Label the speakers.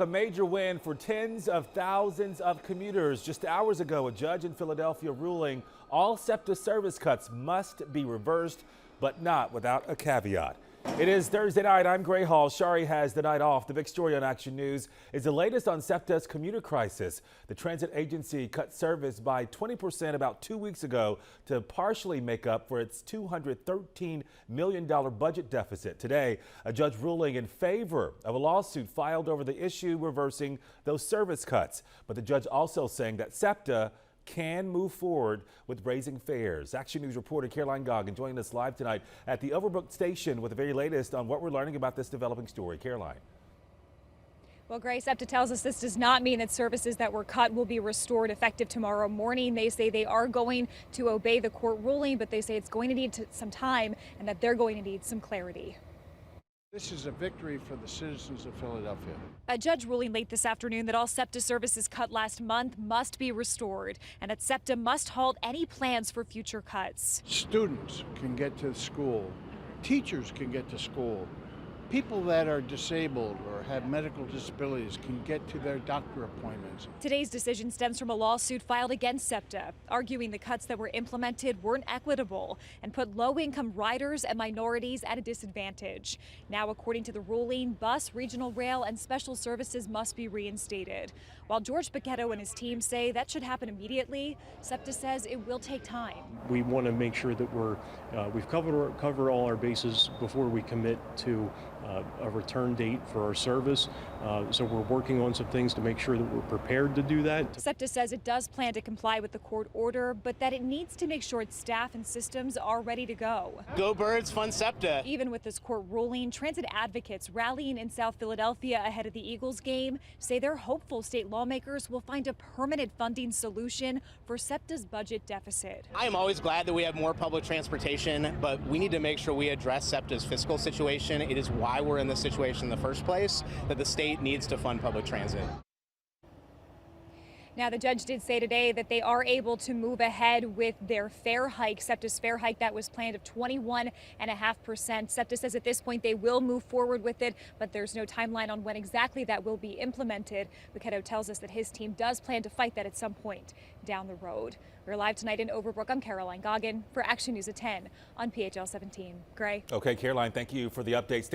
Speaker 1: A major win for tens of thousands of commuters. Just hours ago, a judge in Philadelphia ruling all SEPTA service cuts must be reversed, but not without a caveat. It is Thursday night. I'm Gray Hall. Shari has the night off. The big story on Action News is the latest on SEPTA's commuter crisis. The transit agency cut service by 20% about 2 weeks ago to partially make up for its $213 million budget deficit. Today, a judge ruling in favor of a lawsuit filed over the issue reversing those service cuts. But the judge also saying that SEPTA can move forward with raising fares. Action News reporter Caroline Goggin joining us live tonight at the Overbrook station with the very latest on what we're learning about this developing story. Caroline.
Speaker 2: Well, Gray, SEPTA tells us this does not mean that services that were cut will be restored effective tomorrow morning. They say they are going to obey the court ruling, but they say it's going to need some time and that they're going to need some clarity.
Speaker 3: This is a victory for the citizens of Philadelphia.
Speaker 2: A judge ruling late this afternoon that all SEPTA services cut last month must be restored and that SEPTA must halt any plans for future cuts.
Speaker 3: Students can get to school. Teachers can get to school. People that are disabled or have medical disabilities can get to their doctor appointments.
Speaker 2: Today's decision stems from a lawsuit filed against SEPTA, arguing the cuts that were implemented weren't equitable and put low-income riders and minorities at a disadvantage. Now, according to the ruling, bus, regional rail, and special services must be reinstated. While George Paquetto and his team say that should happen immediately, SEPTA says it will take time.
Speaker 4: We want to make sure that we've covered all our bases before we commit to a return date for our service. So we're working on some things to make sure that we're prepared to do that.
Speaker 2: SEPTA says it does plan to comply with the court order, but that it needs to make sure its staff and systems are ready to go.
Speaker 5: Go Birds, fun SEPTA.
Speaker 2: Even with this court ruling, transit advocates rallying in South Philadelphia ahead of the Eagles game say they're hopeful state lawmakers will find a permanent funding solution for SEPTA's budget deficit.
Speaker 5: I am always glad that we have more public transportation, but we need to make sure we address SEPTA's fiscal situation. It is why we're in this situation in the first place, that the state needs to fund public transit.
Speaker 2: Now, the judge did say today that they are able to move ahead with their fare hike, SEPTA's fare hike that was planned of 21.5%. SEPTA says at this point they will move forward with it, but there's no timeline on when exactly that will be implemented. Paquetto tells us that his team does plan to fight that at some point down the road. We're live tonight in Overbrook. I'm Caroline Goggin for Action News at 10 on PHL 17. Gray.
Speaker 1: Okay, Caroline, thank you for the updates.